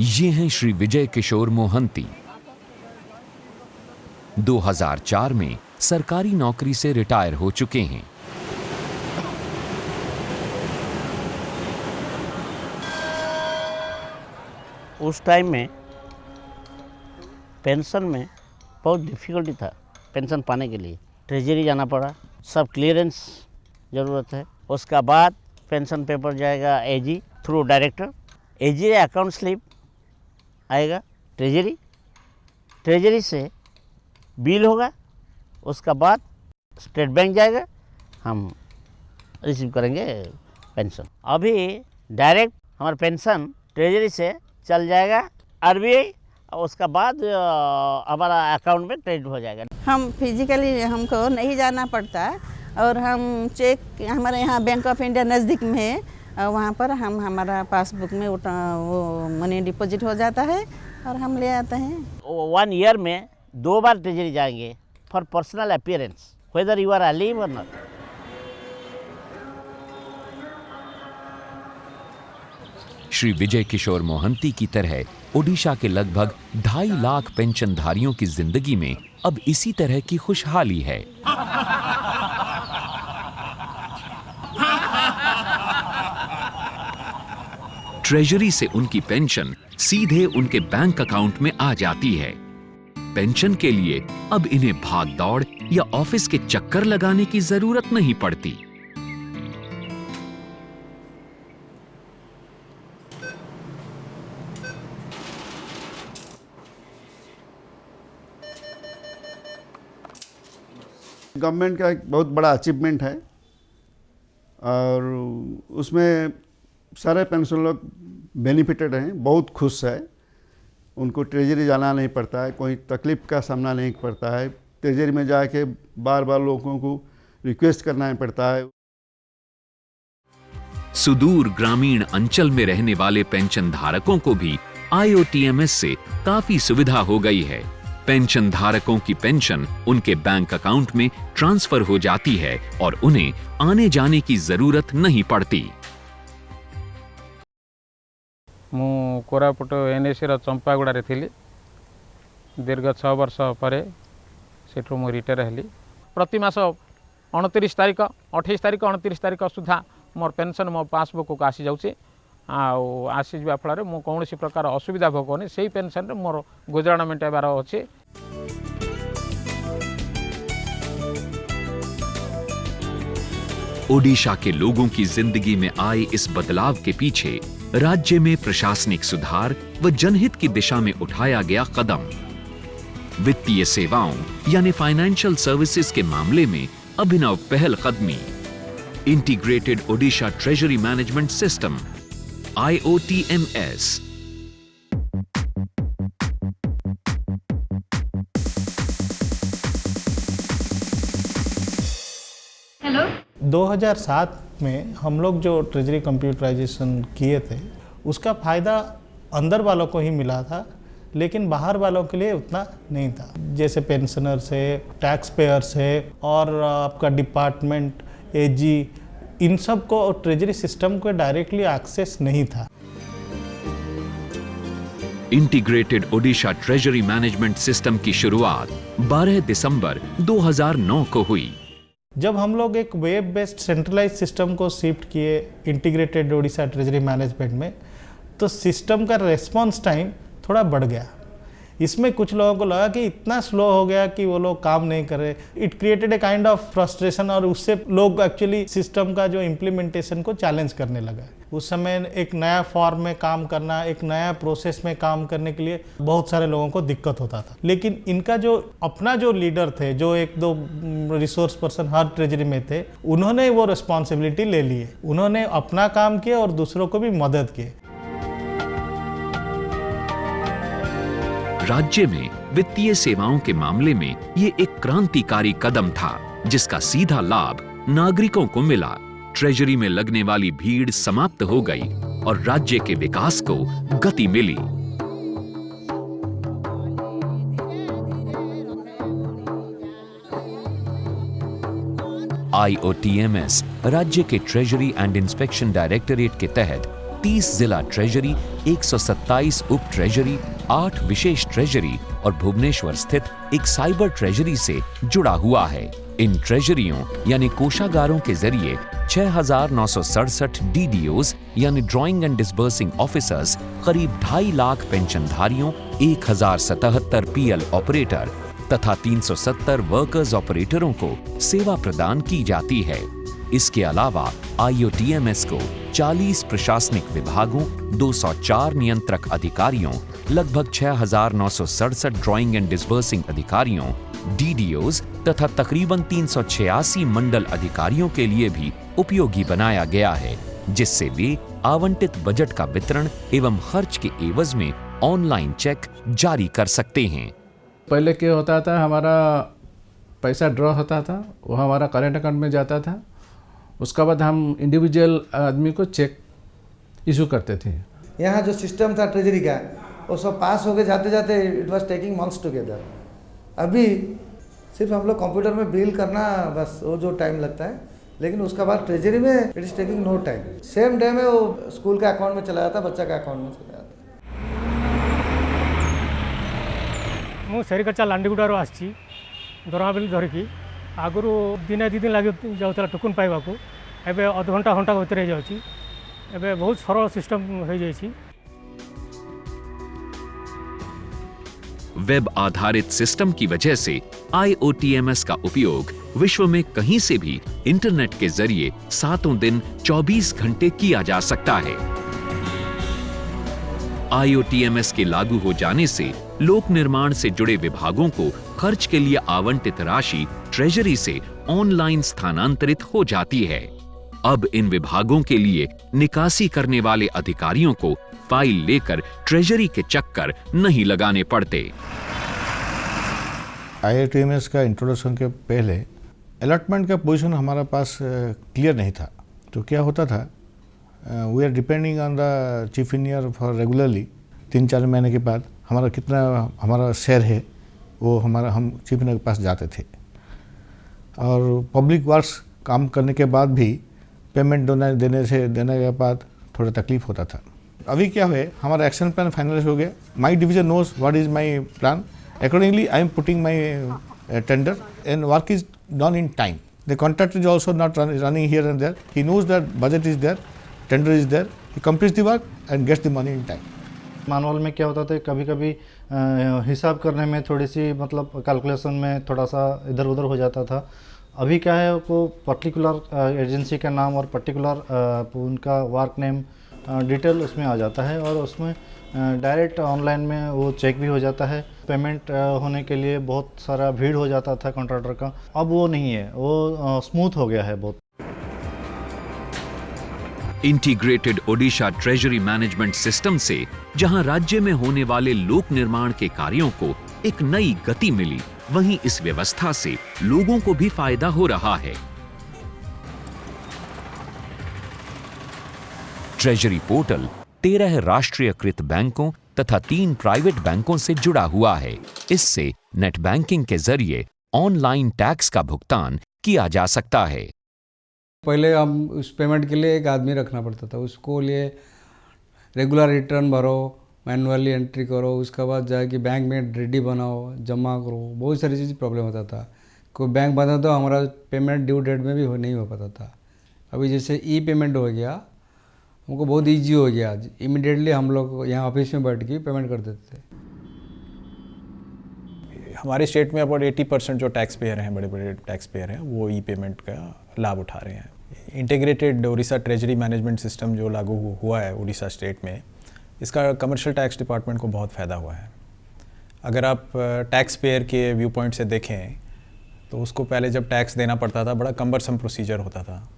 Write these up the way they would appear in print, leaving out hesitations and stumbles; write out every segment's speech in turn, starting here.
ये हैं श्री विजय किशोर मोहंती। 2004 में सरकारी नौकरी से रिटायर हो चुके हैं। उस टाइम में पेंशन में बहुत डिफ़िकल्टी था। पेंशन पाने के लिए ट्रेजरी जाना पड़ा, सब क्लियरेंस ज़रूरत है। उसका बाद पेंशन पेपर जाएगा एजी थ्रू डायरेक्टर, एजी अकाउंट स्लिप आएगा ट्रेजरी से बिल होगा, उसका बाद स्टेट बैंक जाएगा, हम रिसीव करेंगे पेंशन। अभी डायरेक्ट हमारा पेंशन ट्रेजरी से चल जाएगा आरबीआई, और उसका बाद हमारा अकाउंट में क्रेडिट हो जाएगा। हम फिजिकली हमको नहीं जाना पड़ता और हम चेक हमारे यहाँ बैंक ऑफ इंडिया नज़दीक में है, वहाँ पर हम हमारा पासबुक में वो मनी डिपॉजिट हो जाता है और हम ले आते हैं। 1 ईयर में 2 बार ट्रेजरी जाएंगे for personal appearance, whether you are alive or not. Shri Vijay Kishore Mohanty की तरह ओडिशा के लगभग 2.5 लाख पेंशनधारियों की जिंदगी में अब इसी तरह की खुशहाली है। ट्रेजरी से उनकी पेंशन सीधे उनके बैंक अकाउंट में आ जाती है। पेंशन के लिए अब इन्हें भाग दौड़ या ऑफिस के चक्कर लगाने की जरूरत नहीं पड़ती। गवर्नमेंट का एक बहुत बड़ा अचीवमेंट है और उसमें सारे पेंशन लोग बेनिफिटेड हैं, बहुत खुश है। उनको ट्रेजरी जाना नहीं पड़ता है, कोई तकलीफ का सामना नहीं पड़ता है। ट्रेजरी में जाके बार बार लोगों को रिक्वेस्ट करना पड़ता है। सुदूर ग्रामीण अंचल में रहने वाले पेंशन धारकों को भी IOTMS से काफी सुविधा हो गई है। पेंशन धारकों की पेंशन उनके बैंक अकाउंट में ट्रांसफर हो जाती है और उन्हें आने जाने की जरूरत नहीं पड़ती। मु कोरापुट NSC चंपागुड़ा थी दीर्घ 6 वर्ष पर सेठू मु रिटायर हेली। प्रति मास 29 तारिख 28 तारिख 29 तारिख सुधा मोर पेंशन मो पासबुक को आसी जाऊँगी। आसी जा फल मु कौन प्रकार असुविधा भोगनी, से पेंशन रे मोर गुजराण मेटाइबार अच्छे। ओडिशा के लोगों की जिंदगी में आए इस बदलाव के पीछे राज्य में प्रशासनिक सुधार व जनहित की दिशा में उठाया गया कदम, वित्तीय सेवाओं यानी फाइनेंशियल सर्विसेज के मामले में अभिनव पहल कदमी, integrated Odisha treasury management system IOTMS। Hello 2007 में हम लोग जो ट्रेजरी कंप्यूटराइजेशन किए थे उसका फ़ायदा अंदर वालों को ही मिला था, लेकिन बाहर वालों के लिए उतना नहीं था। जैसे पेंशनर्स है, टैक्स पेयर्स है और आपका डिपार्टमेंट एजी, इन सब को ट्रेजरी सिस्टम को डायरेक्टली एक्सेस नहीं था। Integrated Odisha treasury management system की शुरुआत 12 दिसंबर 2009 को हुई। जब हम लोग एक वेब बेस्ड सेंट्रलाइज सिस्टम को शिफ्ट किए इंटीग्रेटेड ओडिशा ट्रेजरी मैनेजमेंट में, तो सिस्टम का रेस्पॉन्स टाइम थोड़ा बढ़ गया। इसमें कुछ लोगों को लगा कि इतना स्लो हो गया कि वो लोग काम नहीं कर रहे। It created a kind of frustration और उससे लोग एक्चुअली सिस्टम का जो इम्प्लीमेंटेशन को चैलेंज करने लगा। उस समय एक नया फॉर्म में काम करना, एक नया प्रोसेस में काम करने के लिए बहुत सारे लोगों को दिक्कत होता था। लेकिन इनका जो अपना जो लीडर थे, जो 1-2 रिसोर्स पर्सन हर ट्रेजरी में थे, उन्होंने वो रिस्पॉन्सिबिलिटी ले ली है। उन्होंने अपना काम किया और दूसरों को भी मदद की। राज्य में वित्तीय सेवाओं के मामले में ये एक क्रांतिकारी कदम था, जिसका सीधा लाभ नागरिकों को मिला। ट्रेजरी में लगने वाली भीड़ समाप्त हो गई और राज्य के विकास को गति मिली। IOTMS राज्य के ट्रेजरी एंड इंस्पेक्शन डायरेक्टरेट के तहत 30 जिला ट्रेजरी, 127 उप ट्रेजरी, 8 विशेष ट्रेजरी और भुवनेश्वर स्थित एक साइबर ट्रेजरी से जुड़ा हुआ है। इन ट्रेजरियों यानी कोषागारों के जरिए 6,967 DDOs यानी ड्राइंग एंड डिसबर्सिंग ऑफिसर्स, करीब 2.5 लाख पेंशनधारियों, 1077 PL ऑपरेटर तथा 370 वर्कर्स ऑपरेटरों को सेवा प्रदान की जाती है। इसके अलावा IOTMS को 40 प्रशासनिक विभागों, 204 नियंत्रक अधिकारियों, लगभग 6,967 ड्राइंग एंड डिसबर्सिंग अधिकारियों, DDOs तथा तकरीबन 386 मंडल अधिकारियों के लिए भी उपयोगी बनाया गया है, जिससे वे आवंटित बजट का वितरण एवं खर्च के एवज में ऑनलाइन चेक जारी कर सकते हैं। पहले क्या होता था, हमारा पैसा ड्रॉ होता था, वो हमारा करेंट अकाउंट में जाता था, उसके बाद हम इंडिविजुअल आदमी को चेक इशू करते थे। यहाँ जो सिस्टम था ट्रेजरी का, वो सब पास हो गए जाते जाते it was taking months together. अभी सिर्फ हम लोग कंप्यूटर में बिल करना बस, वो जो टाइम लगता है, लेकिन उसके बाद ट्रेजरी में it is taking no time. Same day में वो स्कूल के अकाउंट में चला जाता, बच्चा के अकाउंट में चला जाता। ମୁଁ ସେରିକଚା ଲାଣ୍ଡିଗୁଡ଼ାରୁ ଆସିଛି ଦରମା ବିଲ୍ ଧରିକି। ଆଗରୁ ଦିନେ ଦୁଇ ଦିନ ଲାଗି ଯାଉଥିଲା ଟୋକନ୍ ପାଇବାକୁ, ଏବେ ଅଧଘଣ୍ଟା ଘଣ୍ଟା ଭିତରେ ହେଇଯାଉଛି। ଏବେ ବହୁତ ସରଳ ସିଷ୍ଟମ୍ ହେଇଯାଇଛି। वेब आधारित सिस्टम की वजह से IOTMS का उपयोग विश्व में कहीं से भी इंटरनेट के जरिए 7 दिन 24 घंटे किया जा सकता है। IOTMS के लागू हो जाने से लोक निर्माण से जुड़े विभागों को खर्च के लिए आवंटित राशि ट्रेजरी से ऑनलाइन स्थानांतरित हो जाती है। अब इन विभागों के लिए निकासी करने वाले अधिकारियों को फाइल लेकर ट्रेजरी के चक्कर नहीं लगाने पड़ते। IOTMS का इंट्रोडक्शन के पहले अलॉटमेंट का पोजीशन हमारा पास क्लियर नहीं था। तो क्या होता था, we are depending on the chief engineer for regularly 3-4 महीने के बाद हमारा कितना हमारा शेयर है वो हम चीफ इंजीनियर के पास जाते थे। और पब्लिक वर्क्स काम करने के बाद भी पेमेंट देने के बाद थोड़ा तकलीफ होता था। अभी क्या है, हमारा एक्शन प्लान फाइनलाइज हो गया। My division knows what is my plan, accordingly I am putting my tender and work is done in time. The contractor is also not running here and there, he knows that budget is there, tender is there, he completes the work and gets the money in time. Manual में क्या होता था, कभी कभी हिसाब करने में थोड़ी सी मतलब कैलकुलेशन में थोड़ा सा इधर उधर हो जाता था। अभी क्या है, वो पर्टिकुलर एजेंसी का नाम और पर्टिकुलर उनका वर्क नेम डिटेल उसमें आ जाता है और उसमें डायरेक्ट ऑनलाइन में वो चेक भी हो जाता है। पेमेंट होने के लिए बहुत सारा भीड़ हो जाता था कॉन्ट्रैक्टर का, अब वो नहीं है, वो स्मूथ हो गया है बहुत। Integrated Odisha treasury management system से जहां राज्य में होने वाले लोक निर्माण के कार्यों को एक नई गति मिली, वहीं इस व्यवस्था से लोगों को भी फायदा हो रहा है। ट्रेजरी पोर्टल 13 राष्ट्रीयकृत बैंकों तथा 3 प्राइवेट बैंकों से जुड़ा हुआ है। इससे नेट बैंकिंग के जरिए ऑनलाइन टैक्स का भुगतान किया जा सकता है। पहले हम उस पेमेंट के लिए एक आदमी रखना पड़ता था, उसको लिए रेगुलर रिटर्न भरो, मैनुअली एंट्री करो, उसके बाद जाके बैंक में रेडी बनाओ, जमा करो, बहुत सारी चीज़ प्रॉब्लम होता था। कोई बैंक बंद हो तो हमारा पेमेंट ड्यू डेट में भी नहीं हो पाता था। अभी जैसे ई पेमेंट हो गया, हमको बहुत ईजी हो गया, इमीडिएटली हम लोग यहाँ ऑफिस में बैठ के पेमेंट कर देते थे। हमारे स्टेट में अबाउट 80% जो टैक्स पेयर हैं, बड़े बड़े टैक्स पेयर हैं, वो ई पेमेंट का लाभ उठा रहे हैं। Integrated Orissa treasury management system जो लागू हुआ है उड़ीसा स्टेट में, इसका कमर्शियल टैक्स डिपार्टमेंट को बहुत फ़ायदा हुआ है। अगर आप टैक्स पेयर के व्यू पॉइंट से देखें तो उसको पहले जब टैक्स देना पड़ता था, बड़ा कम्बरसम प्रोसीजर होता था।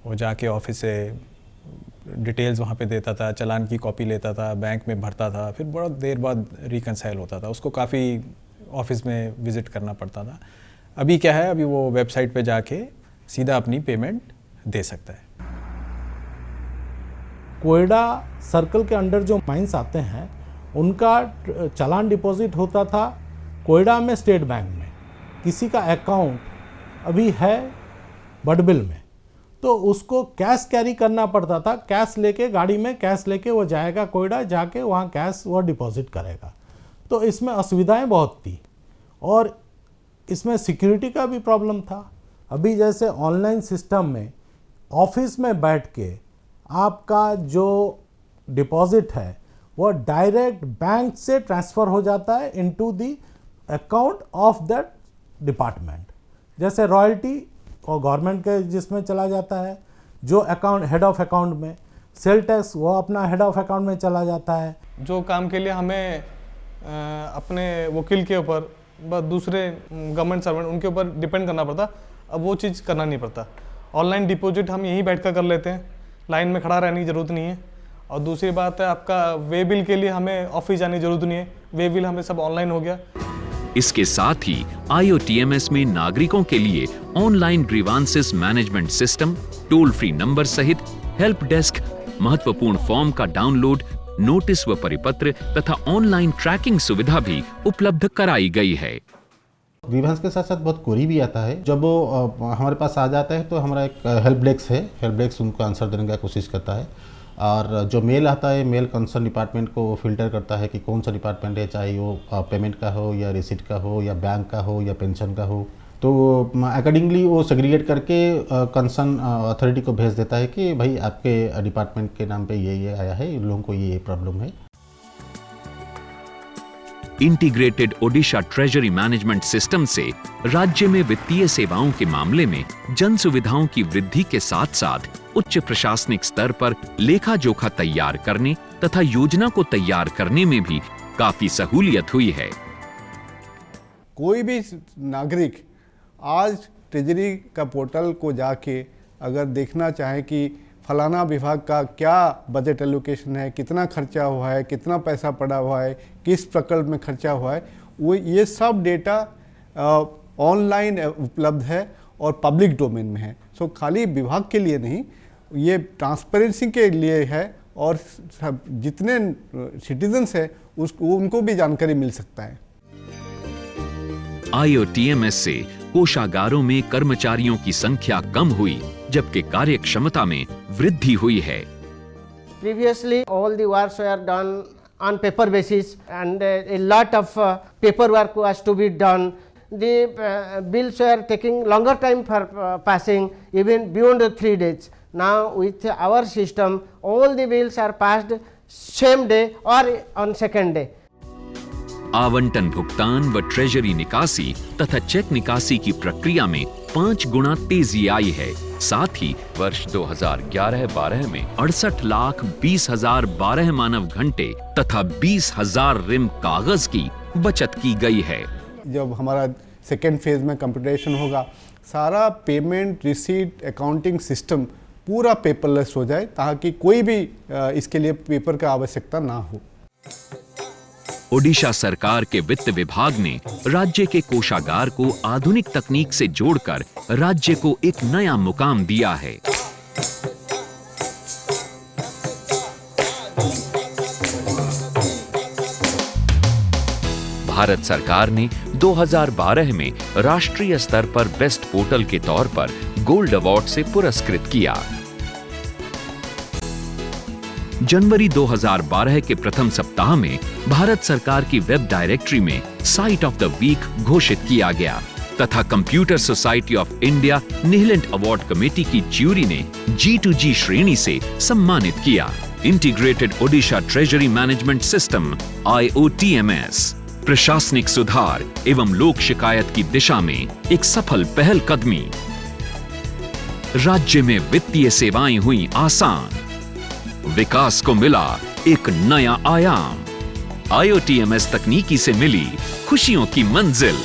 वो जाके ऑफिस से डिटेल्स वहाँ पे देता था, चालान की कॉपी लेता था, बैंक में भरता था, फिर बड़ा देर बाद रिकनसाइल होता था, उसको काफ़ी ऑफिस में विज़िट करना पड़ता था। अभी क्या है, अभी वो वेबसाइट पे जाके सीधा अपनी पेमेंट दे सकता है। कोयडा सर्कल के अंडर जो माइंस आते हैं उनका चालान डिपॉजिट होता था कोयडा में स्टेट बैंक में। किसी का अकाउंट अभी है बडबिल में, तो उसको कैश कैरी करना पड़ता था, कैश लेके गाड़ी में कैश लेके वो जाएगा कोयडा, जाके वहाँ कैश वो डिपॉजिट करेगा। तो इसमें असुविधाएं बहुत थी और इसमें सिक्योरिटी का भी प्रॉब्लम था। अभी जैसे ऑनलाइन सिस्टम में ऑफिस में बैठ के आपका जो डिपॉजिट है वो डायरेक्ट बैंक से ट्रांसफ़र हो जाता है into the account of that department. जैसे रॉयल्टी और गवर्नमेंट के जिसमें चला जाता है, जो अकाउंट हेड ऑफ अकाउंट में, सेल टैक्स वो अपना हेड ऑफ अकाउंट में चला जाता है। जो काम के लिए हमें अपने वकील के ऊपर व दूसरे गवर्नमेंट सर्वेंट उनके ऊपर डिपेंड करना पड़ता, अब वो चीज़ करना नहीं पड़ता। ऑनलाइन डिपॉजिट हम यहीं बैठकर कर लेते हैं, लाइन में खड़ा रहने की ज़रूरत नहीं है। और दूसरी बात है आपका वे बिल के लिए हमें ऑफिस जाने की ज़रूरत नहीं है, वे बिल हमें सब ऑनलाइन हो गया। इसके साथ ही IOTMS में नागरिकों के लिए online grievances management system, toll free number सहित हेल्प डेस्क, महत्वपूर्ण फॉर्म का डाउनलोड, नोटिस व परिपत्र तथा ऑनलाइन ट्रैकिंग सुविधा भी उपलब्ध कराई गई है। ग्रीवांस के साथ साथ बहुत क्वेरी भी आता है। जब वो हमारे पास आ जाता है तो हमारा एक हेल्प डेस्क है, हेल्प डेस्क उनको आंसर देने की कोशिश करता है। और जो मेल आता है, मेल कंसर्न डिपार्टमेंट को फिल्टर करता है कि कौन सा डिपार्टमेंट है, चाहे वो पेमेंट का हो या रिसिट का हो या बैंक का हो या पेंशन का हो। तो अकॉर्डिंगली वो सेग्रीगेट करके कंसर्न अथॉरिटी को भेज देता है कि भाई आपके डिपार्टमेंट के नाम पे ये आया है, इन लोगों को ये प्रॉब्लम है। Integrated Odisha treasury management system से राज्य में वित्तीय सेवाओं के मामले में जन सुविधाओं की वृद्धि के साथ साथ उच्च प्रशासनिक स्तर पर लेखा जोखा तैयार करने तथा योजना को तैयार करने में भी काफी सहूलियत हुई है। कोई भी नागरिक आज ट्रेजरी का पोर्टल को जाके अगर देखना चाहे कि फलाना विभाग का क्या बजट एलोकेशन है, कितना खर्चा हुआ है, कितना पैसा पड़ा हुआ है, किस प्रकल्प में खर्चा हुआ है, वो ये सब डेटा ऑनलाइन उपलब्ध है और पब्लिक डोमेन में है। सो खाली विभाग के लिए नहीं, ये ट्रांसपेरेंसी के लिए है और जितने सिटीजन्स हैं उनको भी जानकारी मिल सकता है। IOTMS से कोषागारों में कर्मचारियों की संख्या कम हुई, जबकि कार्य क्षमता में वृद्धि हुई है। Previously, all the works were done on paper basis, and a lot of paperwork was to be done. The bills were taking longer time for passing, even beyond 3 days. Now, with our system, all the bills are passed same day or on second day. आवंटन भुगतान व treasury निकासी तथा check निकासी की प्रक्रिया में 5 गुना तेजी आई है। साथ ही वर्ष 2011-12 में 68,20,012 मानव घंटे तथा 20,000 रिम कागज की बचत की गई है। जब हमारा सेकेंड फेज में कंप्यूटेशन होगा, सारा पेमेंट, रिसीट, अकाउंटिंग सिस्टम पूरा पेपरलेस हो जाए, ताकि कोई भी इसके लिए पेपर का आवश्यकता ना हो। ओडिशा सरकार के वित्त विभाग ने राज्य के कोषागार को आधुनिक तकनीक से जोड़कर राज्य को एक नया मुकाम दिया है। भारत सरकार ने 2012 में राष्ट्रीय स्तर पर बेस्ट पोर्टल के तौर पर गोल्ड अवार्ड से पुरस्कृत किया। जनवरी 2012 के प्रथम सप्ताह में भारत सरकार की वेब डायरेक्टरी में साइट ऑफ द वीक घोषित किया गया तथा computer society of India Nihilent award committee की ज्यूरी ने G2G श्रेणी से सम्मानित किया। Integrated Odisha treasury management system IOTMS प्रशासनिक सुधार एवं लोक शिकायत की दिशा में एक सफल पहल कदमी। राज्य में वित्तीय सेवाएं हुई आसान, विकास को मिला एक नया आयाम। IOTMS तकनीकी से मिली खुशियों की मंजिल।